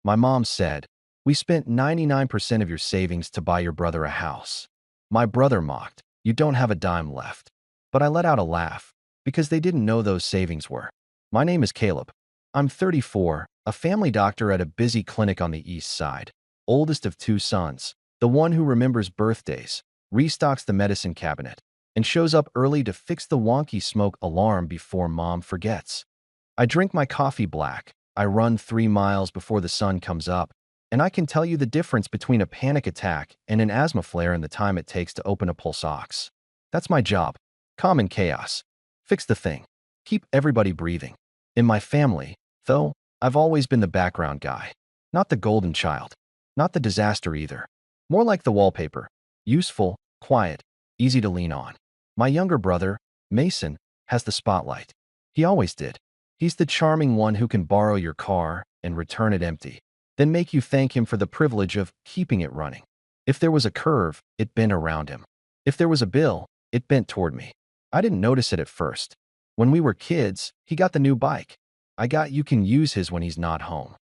My mom said, "We spent 99% of your savings to buy your brother a house." My brother mocked, "You don't have a dime left." But I let out a laugh, because they didn't know those savings were. My name is Caleb. I'm 34, a family doctor at a busy clinic on the east side, oldest of two sons, the one who remembers birthdays, restocks the medicine cabinet, and shows up early to fix the wonky smoke alarm before mom forgets. I drink my coffee black. I run 3 miles before the sun comes up, and I can tell you the difference between a panic attack and an asthma flare in the time it takes to open a pulse ox. That's my job. Calm in chaos. Fix the thing. Keep everybody breathing. In my family, though, I've always been the background guy. Not the golden child. Not the disaster either. More like the wallpaper. Useful, quiet, easy to lean on. My younger brother, Mason, has the spotlight. He always did. He's the charming one who can borrow your car and return it empty, then make you thank him for the privilege of keeping it running. If there was a curve, it bent around him. If there was a bill, it bent toward me. I didn't notice it at first. When we were kids, he got the new bike. I got you can use his when he's not home.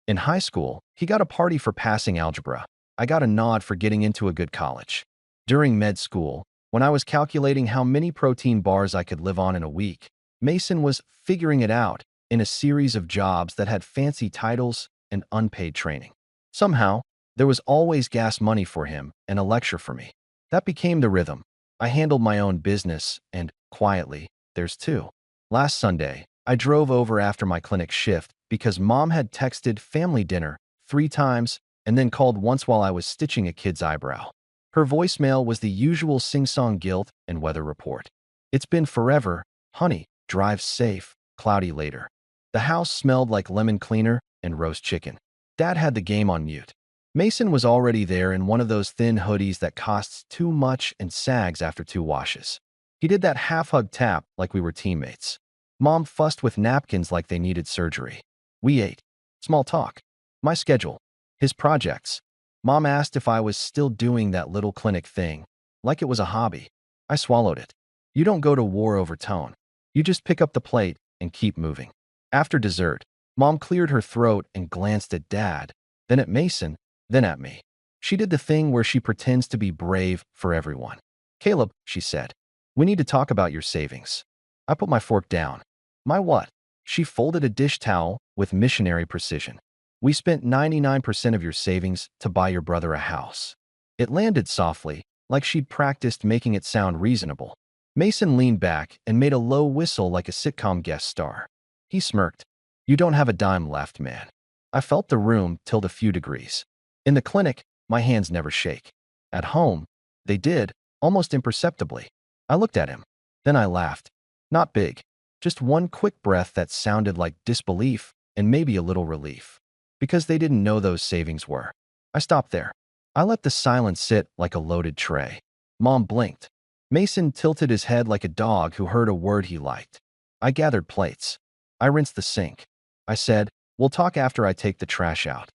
In high school, he got a party for passing algebra. I got a nod for getting into a good college. During med school, when I was calculating how many protein bars I could live on in a week, Mason was figuring it out in a series of jobs that had fancy titles and unpaid training. Somehow, there was always gas money for him and a lecture for me. That became the rhythm. I handled my own business, and, quietly, there's two. Last Sunday, I drove over after my clinic shift because mom had texted family dinner 3 times and then called once while I was stitching a kid's eyebrow. Her voicemail was the usual sing-song guilt and weather report. "It's been forever, honey. Drive safe, cloudy later." The house smelled like lemon cleaner and roast chicken. Dad had the game on mute. Mason was already there in one of those thin hoodies that costs too much and sags after 2 washes. He did that half-hug tap like we were teammates. Mom fussed with napkins like they needed surgery. We ate. Small talk. My schedule. His projects. Mom asked if I was still doing that little clinic thing, like it was a hobby. I swallowed it. You don't go to war over tone. You just pick up the plate and keep moving. After dessert, Mom cleared her throat and glanced at Dad, then at Mason, then at me. She did the thing where she pretends to be brave for everyone. "Caleb," she said, "we need to talk about your savings." I put my fork down. "My what?" She folded a dish towel with missionary precision. "We spent 99% of your savings to buy your brother a house." It landed softly, like she'd practiced making it sound reasonable. Mason leaned back and made a low whistle like a sitcom guest star. He smirked. "You don't have a dime left, man." I felt the room tilt a few degrees. In the clinic, my hands never shake. At home, they did, almost imperceptibly. I looked at him. Then I laughed. Not big. Just one quick breath that sounded like disbelief and maybe a little relief. Because they didn't know those savings were. I stopped there. I let the silence sit like a loaded tray. Mom blinked. Mason tilted his head like a dog who heard a word he liked. I gathered plates. I rinsed the sink. I said, "We'll talk after I take the trash out."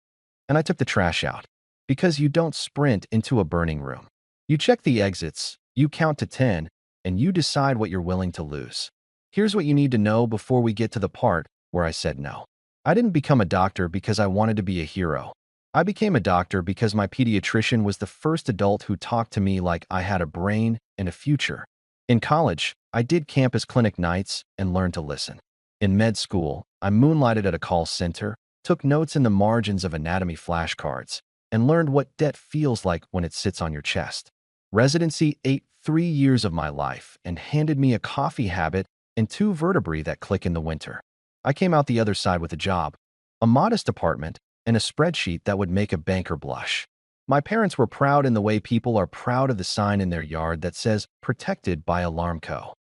And I took the trash out. Because you don't sprint into a burning room. You check the exits, you count to 10, and you decide what you're willing to lose. Here's what you need to know before we get to the part where I said no. I didn't become a doctor because I wanted to be a hero. I became a doctor because my pediatrician was the first adult who talked to me like I had a brain and a future. In college, I did campus clinic nights and learned to listen. In med school, I moonlighted at a call center, took notes in the margins of anatomy flashcards, and learned what debt feels like when it sits on your chest. Residency ate 3 years of my life and handed me a coffee habit and 2 vertebrae that click in the winter. I came out the other side with a job, a modest apartment, and a spreadsheet that would make a banker blush. My parents were proud in the way people are proud of the sign in their yard that says, "Protected by Alarmco."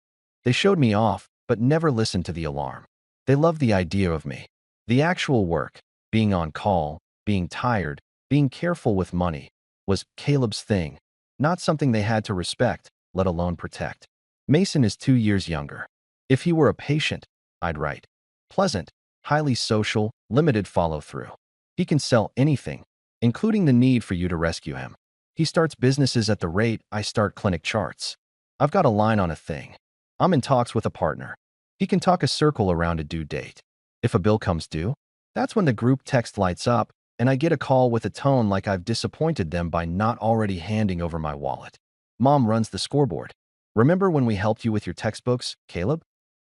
They showed me off, but never listened to the alarm. They loved the idea of me. The actual work, being on call, being tired, being careful with money, was Caleb's thing, not something they had to respect, let alone protect. Mason is 2 years younger. If he were a patient, I'd write. Pleasant, highly social, limited follow-through. He can sell anything, including the need for you to rescue him. He starts businesses at the rate I start clinic charts. I've got a line on a thing. I'm in talks with a partner. He can talk a circle around a due date. If a bill comes due, that's when the group text lights up and I get a call with a tone like I've disappointed them by not already handing over my wallet. Mom runs the scoreboard. Remember when we helped you with your textbooks, Caleb?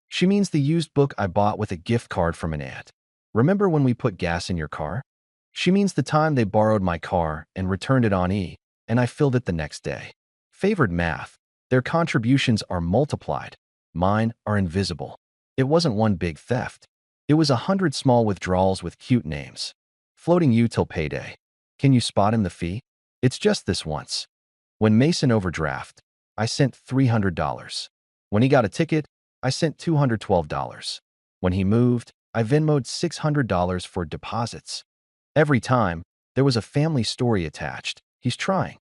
She means the used book I bought with a gift card from an aunt. Remember when we put gas in your car? She means the time they borrowed my car and returned it on E, and I filled it the next day. Favored math. Their contributions are multiplied. Mine are invisible. It wasn't one big theft. It was 100 small withdrawals with cute names. Floating you till payday. Can you spot him the fee? It's just this once. When Mason overdraft, I sent $300. When he got a ticket, I sent $212. When he moved, I Venmoed $600 for deposits. Every time, there was a family story attached. He's trying.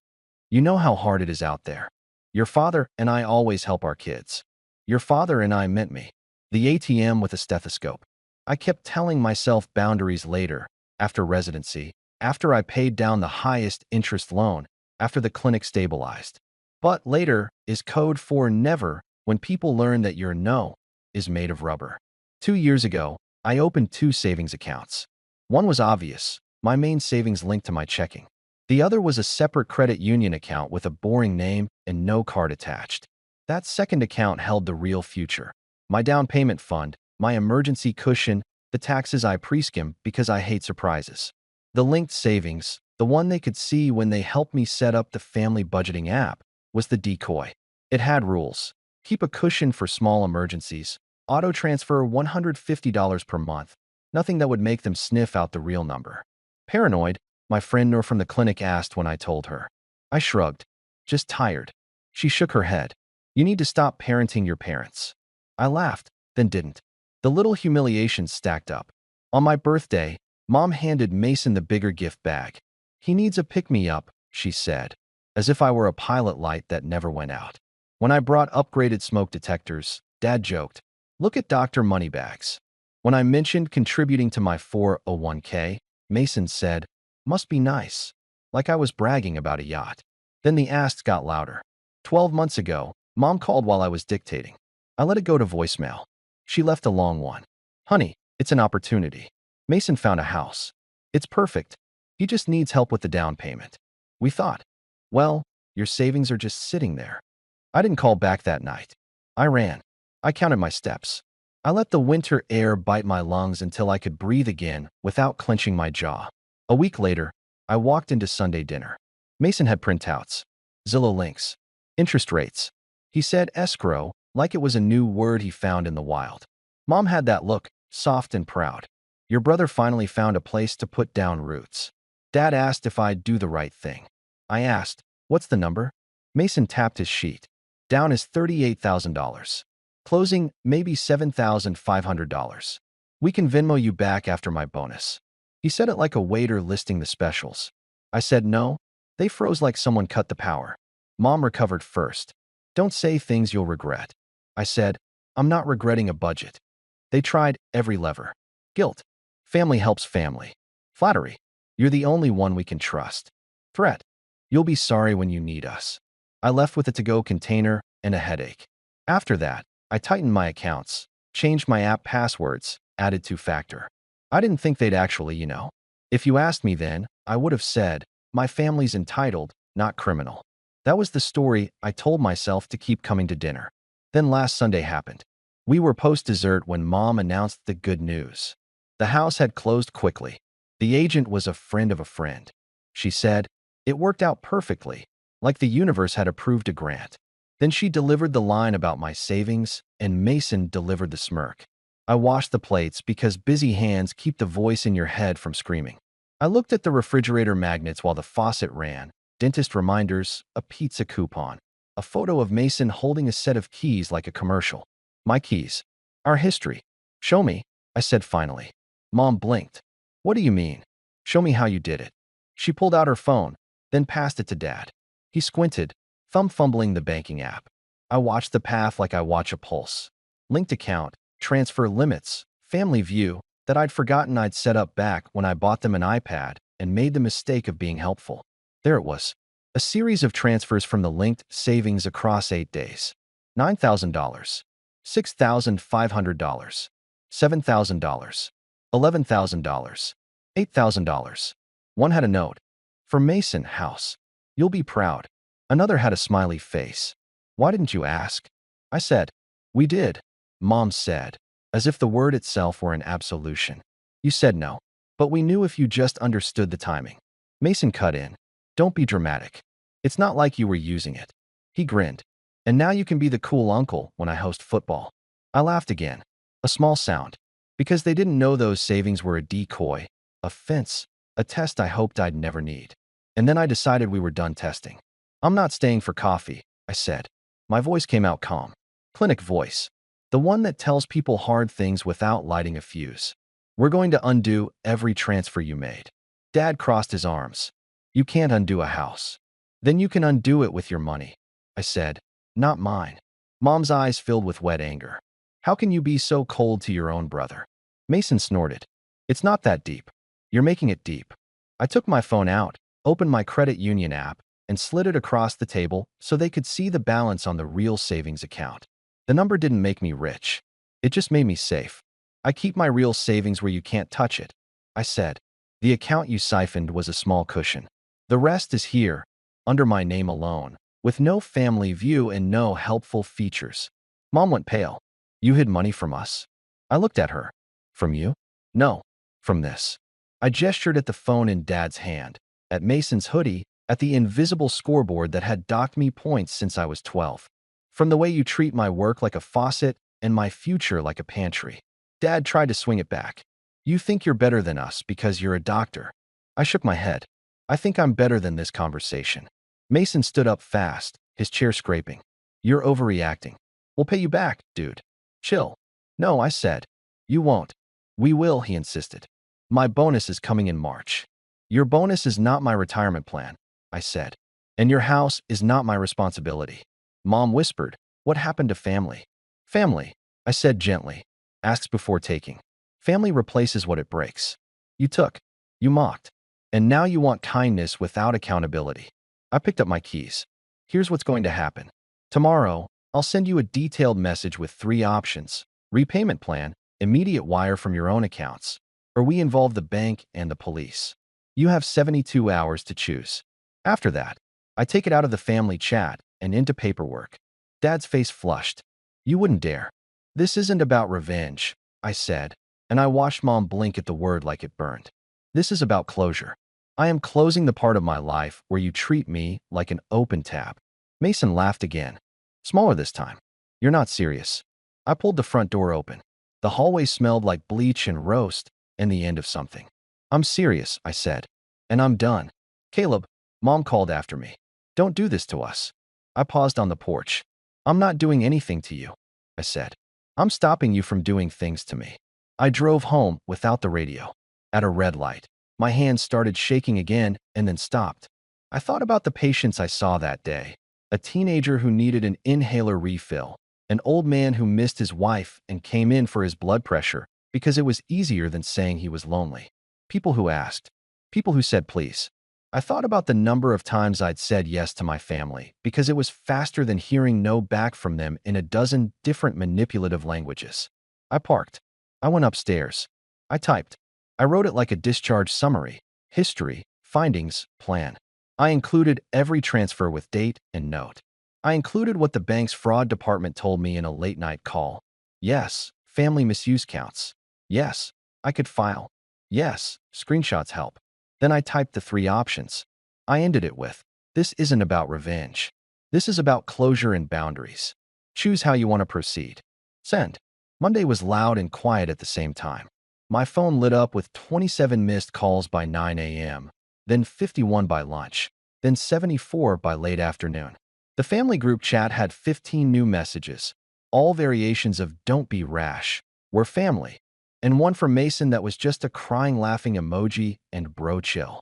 You know how hard it is out there. Your father and I always help our kids. Your father and I meant me. The ATM with a stethoscope. I kept telling myself boundaries later, after residency, after I paid down the highest interest loan, after the clinic stabilized. But later is code for never when people learn that your no is made of rubber. 2 years ago, I opened 2 savings accounts. One was obvious, my main savings linked to my checking. The other was a separate credit union account with a boring name and no card attached. That second account held the real future. My down payment fund, my emergency cushion, the taxes I pre-skim because I hate surprises. The linked savings, the one they could see when they helped me set up the family budgeting app, was the decoy. It had rules. Keep a cushion for small emergencies. Auto-transfer $150 per month. Nothing that would make them sniff out the real number. Paranoid, my friend Noor from the clinic asked when I told her. I shrugged. Just tired. She shook her head. You need to stop parenting your parents. I laughed, then didn't. The little humiliations stacked up. On my birthday, Mom handed Mason the bigger gift bag. He needs a pick-me-up, she said, as if I were a pilot light that never went out. When I brought upgraded smoke detectors, Dad joked, look at Dr. Moneybags. When I mentioned contributing to my 401k, Mason said, must be nice, like I was bragging about a yacht. Then the asks got louder. 12 months ago, Mom called while I was dictating. I let it go to voicemail. She left a long one. Honey, it's an opportunity. Mason found a house. It's perfect. He just needs help with the down payment. We thought, well, your savings are just sitting there. I didn't call back that night. I ran. I counted my steps. I let the winter air bite my lungs until I could breathe again without clenching my jaw. A week later, I walked into Sunday dinner. Mason had printouts, Zillow links, interest rates. He said escrow like it was a new word he found in the wild. Mom had that look, soft and proud. Your brother finally found a place to put down roots. Dad asked if I'd do the right thing. I asked, what's the number? Mason tapped his sheet. Down is $38,000. Closing, maybe $7,500. We can Venmo you back after my bonus. He said it like a waiter listing the specials. I said no. They froze like someone cut the power. Mom recovered first. Don't say things you'll regret. I said, I'm not regretting a budget. They tried every lever. Guilt. Family helps family. Flattery. You're the only one we can trust. Threat. You'll be sorry when you need us. I left with a to-go container and a headache. After that, I tightened my accounts, changed my app passwords, added 2-factor. I didn't think they'd actually. If you asked me then, I would have said, my family's entitled, not criminal. That was the story I told myself to keep coming to dinner. Then last Sunday happened. We were post-dessert when Mom announced the good news. The house had closed quickly. The agent was a friend of a friend. She said, it worked out perfectly, like the universe had approved a grant. Then she delivered the line about my savings, and Mason delivered the smirk. I washed the plates because busy hands keep the voice in your head from screaming. I looked at the refrigerator magnets while the faucet ran, dentist reminders, a pizza coupon, a photo of Mason holding a set of keys like a commercial. My keys. Our history. Show me, I said finally. Mom blinked. What do you mean? Show me how you did it. She pulled out her phone, then passed it to Dad. He squinted, thumb fumbling the banking app. I watched the path like I watch a pulse. Linked account, transfer limits, family view, that I'd forgotten I'd set up back when I bought them an iPad and made the mistake of being helpful. There it was. A series of transfers from the linked savings across 8 days. $9,000, $6,500, $7,000, $11,000, $8,000. One had a note. For Mason House. You'll be proud. Another had a smiley face. Why didn't you ask? I said. We did. Mom said, as if the word itself were an absolution. You said no. But we knew if you just understood the timing. Mason cut in. Don't be dramatic. It's not like you were using it. He grinned. And now you can be the cool uncle when I host football. I laughed again. A small sound. Because they didn't know those savings were a decoy, a fence, a test I hoped I'd never need. And then I decided we were done testing. I'm not staying for coffee, I said. My voice came out calm. Clinic voice. The one that tells people hard things without lighting a fuse. We're going to undo every transfer you made. Dad crossed his arms. You can't undo a house. Then you can undo it with your money, I said. Not mine. Mom's eyes filled with wet anger. How can you be so cold to your own brother? Mason snorted. It's not that deep. You're making it deep. I took my phone out, opened my credit union app, and slid it across the table so they could see the balance on the real savings account. The number didn't make me rich. It just made me safe. I keep my real savings where you can't touch it, I said. The account you siphoned was a small cushion. The rest is here, under my name alone, with no family view and no helpful features. Mom went pale. You hid money from us. I looked at her. From you? No, from this. I gestured at the phone in Dad's hand, at Mason's hoodie, at the invisible scoreboard that had docked me points since I was 12. From the way you treat my work like a faucet and my future like a pantry. Dad tried to swing it back. You think you're better than us because you're a doctor. I shook my head. I think I'm better than this conversation. Mason stood up fast, his chair scraping. You're overreacting. We'll pay you back, dude. Chill. No, I said. You won't. We will, he insisted. My bonus is coming in March. Your bonus is not my retirement plan, I said. And your house is not my responsibility. Mom whispered, what happened to family? Family, I said gently, asks before taking. Family replaces what it breaks. You took. You mocked. And now you want kindness without accountability. I picked up my keys. Here's what's going to happen. Tomorrow, I'll send you a detailed message with 3 options. Repayment plan, immediate wire from your own accounts, or we involve the bank and the police. You have 72 hours to choose. After that, I take it out of the family chat and into paperwork. Dad's face flushed. You wouldn't dare. This isn't about revenge, I said, and I watched Mom blink at the word like it burned. This is about closure. I am closing the part of my life where you treat me like an open tab. Mason laughed again. Smaller this time. You're not serious. I pulled the front door open. The hallway smelled like bleach and roast and the end of something. I'm serious, I said. And I'm done. Caleb, Mom called after me. Don't do this to us. I paused on the porch. I'm not doing anything to you, I said. I'm stopping you from doing things to me. I drove home without the radio. At a red light, my hands started shaking again and then stopped. I thought about the patients I saw that day. A teenager who needed an inhaler refill. An old man who missed his wife and came in for his blood pressure because it was easier than saying he was lonely. People who asked. People who said please. I thought about the number of times I'd said yes to my family because it was faster than hearing no back from them in a dozen different manipulative languages. I parked. I went upstairs. I typed. I wrote it like a discharge summary, history, findings, plan. I included every transfer with date and note. I included what the bank's fraud department told me in a late-night call. Yes, family misuse counts. Yes, I could file. Yes, screenshots help. Then I typed the 3 options. I ended it with, this isn't about revenge. This is about closure and boundaries. Choose how you want to proceed. Send. Monday was loud and quiet at the same time. My phone lit up with 27 missed calls by 9 a.m., then 51 by lunch, then 74 by late afternoon. The family group chat had 15 new messages, all variations of don't be rash, we're family, and one from Mason that was just a crying laughing emoji and bro chill.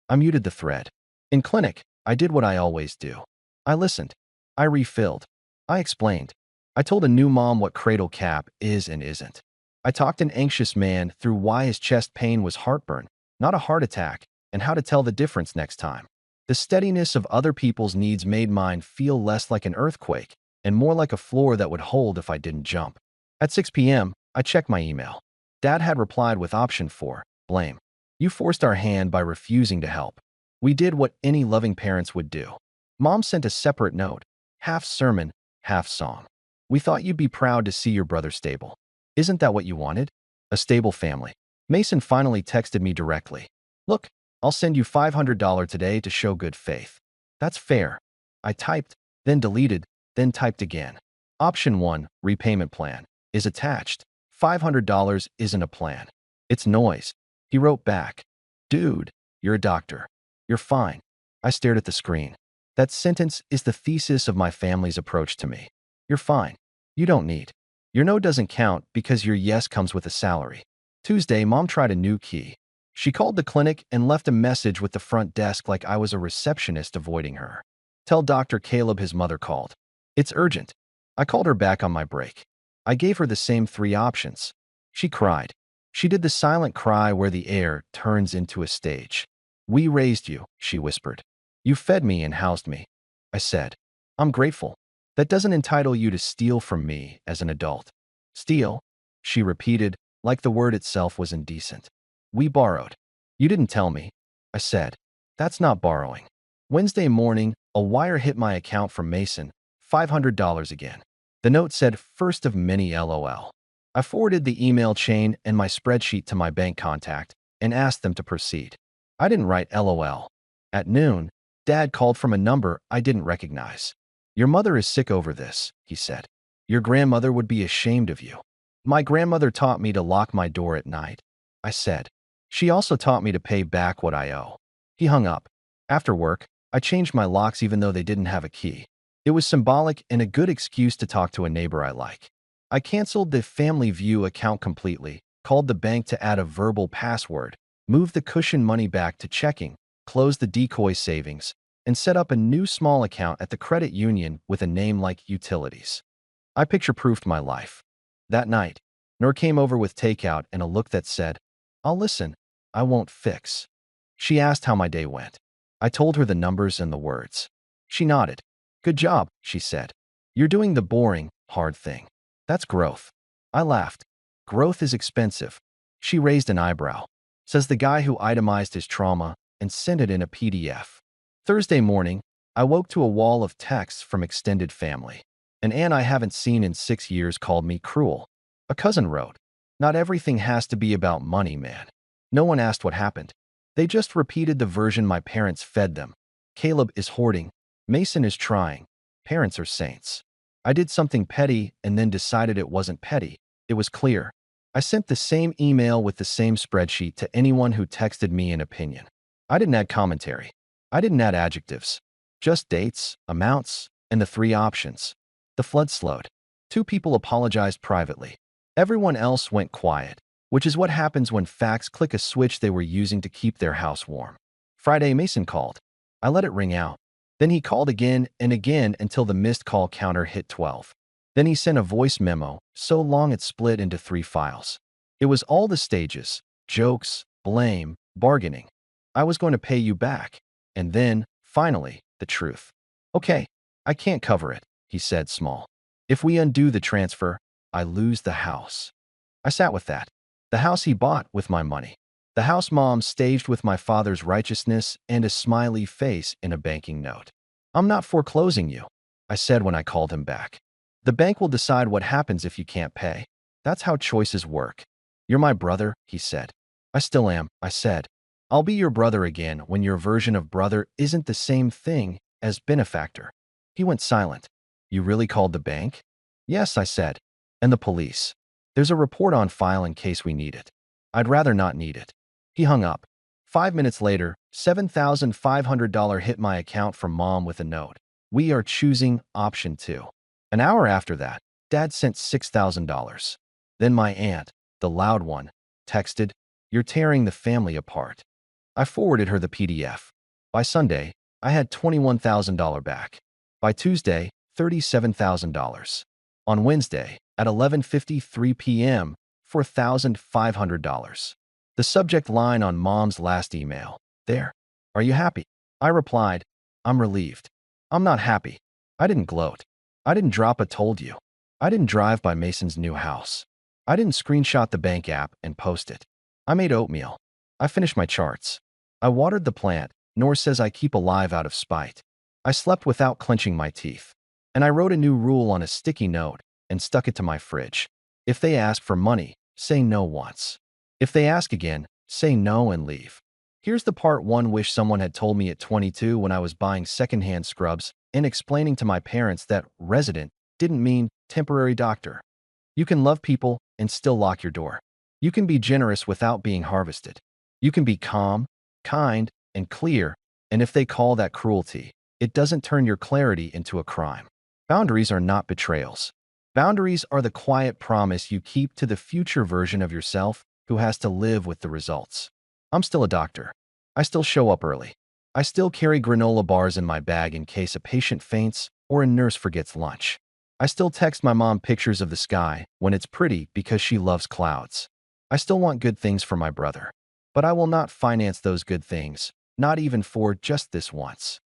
I muted the thread. In clinic, I did what I always do. I listened. I refilled. I explained. I told a new mom what cradle cap is and isn't. I talked an anxious man through why his chest pain was heartburn, not a heart attack, and how to tell the difference next time. The steadiness of other people's needs made mine feel less like an earthquake and more like a floor that would hold if I didn't jump. At 6 p.m., I checked my email. Dad had replied with option 4, blame. You forced our hand by refusing to help. We did what any loving parents would do. Mom sent a separate note, half sermon, half song. We thought you'd be proud to see your brother stable. Isn't that what you wanted? A stable family. Mason finally texted me directly. Look, I'll send you $500 today to show good faith. That's fair. I typed, then deleted, then typed again. Option 1, repayment plan, is attached. $500 isn't a plan. It's noise. He wrote back, Dude, you're a doctor. You're fine. I stared at the screen. That sentence is the thesis of my family's approach to me. You're fine. You don't need. Your no doesn't count because your yes comes with a salary. Tuesday, Mom tried a new key. She called the clinic and left a message with the front desk like I was a receptionist avoiding her. Tell Dr. Caleb his mother called. It's urgent. I called her back on my break. I gave her the same 3 options. She cried. She did the silent cry where the air turns into a stage. We raised you, she whispered. You fed me and housed me. I said, I'm grateful. That doesn't entitle you to steal from me as an adult. Steal? She repeated, like the word itself was indecent. We borrowed. You didn't tell me. I said, that's not borrowing. Wednesday morning, a wire hit my account from Mason, $500 again. The note said, first of many LOL. I forwarded the email chain and my spreadsheet to my bank contact and asked them to proceed. I didn't write LOL. At noon, Dad called from a number I didn't recognize. Your mother is sick over this, he said. Your grandmother would be ashamed of you. My grandmother taught me to lock my door at night, I said. She also taught me to pay back what I owe. He hung up. After work, I changed my locks even though they didn't have a key. It was symbolic and a good excuse to talk to a neighbor I like. I canceled the Family View account completely, called the bank to add a verbal password, moved the cushion money back to checking, closed the decoy savings, and set up a new small account at the credit union with a name like Utilities. I picture-proofed my life. That night, Noor came over with takeout and a look that said, I'll listen, I won't fix. She asked how my day went. I told her the numbers and the words. She nodded. Good job, she said. You're doing the boring, hard thing. That's growth. I laughed. Growth is expensive. She raised an eyebrow. Says the guy who itemized his trauma and sent it in a PDF. Thursday morning, I woke to a wall of texts from extended family. An aunt I haven't seen in 6 years called me cruel. A cousin wrote, Not everything has to be about money, man. No one asked what happened. They just repeated the version my parents fed them. Caleb is hoarding. Mason is trying. Parents are saints. I did something petty and then decided it wasn't petty. It was clear. I sent the same email with the same spreadsheet to anyone who texted me an opinion. I didn't add commentary. I didn't add adjectives. Just dates, amounts, and the 3 options. The flood slowed. 2 people apologized privately. Everyone else went quiet, which is what happens when facts click a switch they were using to keep their house warm. Friday, Mason called. I let it ring out. Then he called again and again until the missed call counter hit 12. Then he sent a voice memo, so long it split into 3 files. It was all the stages, jokes, blame, bargaining. I was going to pay you back. And then, finally, the truth. Okay, I can't cover it, he said small. If we undo the transfer, I lose the house. I sat with that. The house he bought with my money. The house Mom staged with my father's righteousness and a smiley face in a banking note. I'm not foreclosing you, I said when I called him back. The bank will decide what happens if you can't pay. That's how choices work. You're my brother, he said. I still am, I said. I'll be your brother again when your version of brother isn't the same thing as benefactor. He went silent. You really called the bank? Yes, I said. And the police. There's a report on file in case we need it. I'd rather not need it. He hung up. 5 minutes later, $7,500 hit my account from Mom with a note. We are choosing option 2. An hour after that, Dad sent $6,000. Then my aunt, the loud one, texted, You're tearing the family apart. I forwarded her the PDF. By Sunday, I had $21,000 back. By Tuesday, $37,000. On Wednesday, at 11:53 p.m., $4,500. The subject line on Mom's last email. There. Are you happy? I replied, I'm relieved. I'm not happy. I didn't gloat. I didn't drop a told you. I didn't drive by Mason's new house. I didn't screenshot the bank app and post it. I made oatmeal. I finished my charts. I watered the plant, nor says I keep alive out of spite. I slept without clenching my teeth. And I wrote a new rule on a sticky note and stuck it to my fridge. If they ask for money, say no once. If they ask again, say no and leave. Here's the part one wish someone had told me at 22 when I was buying secondhand scrubs and explaining to my parents that resident didn't mean temporary doctor. You can love people and still lock your door. You can be generous without being harvested. You can be calm, kind, and clear, and if they call that cruelty, it doesn't turn your clarity into a crime. Boundaries are not betrayals. Boundaries are the quiet promise you keep to the future version of yourself who has to live with the results. I'm still a doctor. I still show up early. I still carry granola bars in my bag in case a patient faints or a nurse forgets lunch. I still text my mom pictures of the sky when it's pretty because she loves clouds. I still want good things for my brother. But I will not finance those good things, not even for just this once.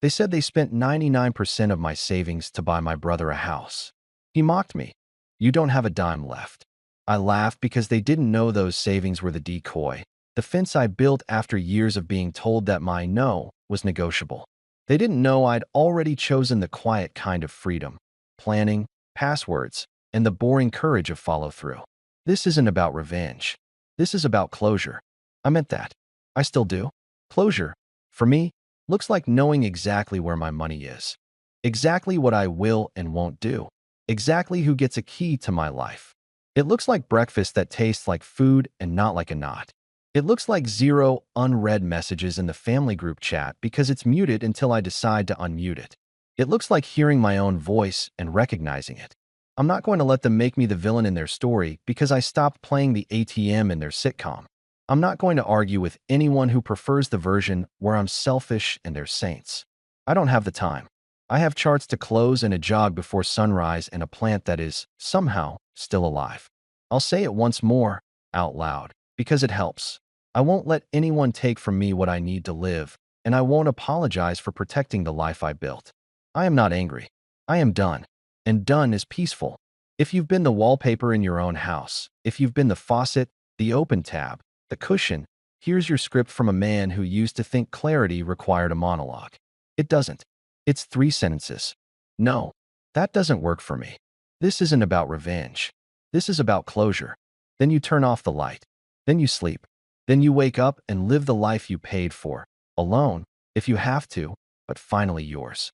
They said they spent 99% of my savings to buy my brother a house. He mocked me. You don't have a dime left. I laughed because they didn't know those savings were the decoy, the fence I built after years of being told that my no was negotiable. They didn't know I'd already chosen the quiet kind of freedom, planning, passwords, and the boring courage of follow-through. This isn't about revenge. This is about closure. I meant that. I still do. Closure, for me, looks like knowing exactly where my money is, exactly what I will and won't do, exactly who gets a key to my life. It looks like breakfast that tastes like food and not like a knot. It looks like 0 unread messages in the family group chat because it's muted until I decide to unmute it. It looks like hearing my own voice and recognizing it. I'm not going to let them make me the villain in their story because I stopped playing the ATM in their sitcom. I'm not going to argue with anyone who prefers the version where I'm selfish and they're saints. I don't have the time. I have charts to close and a jog before sunrise and a plant that is, somehow, still alive. I'll say it once more, out loud, because it helps. I won't let anyone take from me what I need to live, and I won't apologize for protecting the life I built. I am not angry. I am done. And done is peaceful. If you've been the wallpaper in your own house, if you've been the faucet, the open tab, the cushion, here's your script from a man who used to think clarity required a monologue. It doesn't. It's 3 sentences. No, that doesn't work for me. This isn't about revenge. This is about closure. Then you turn off the light. Then you sleep. Then you wake up and live the life you paid for, alone, if you have to, but finally yours.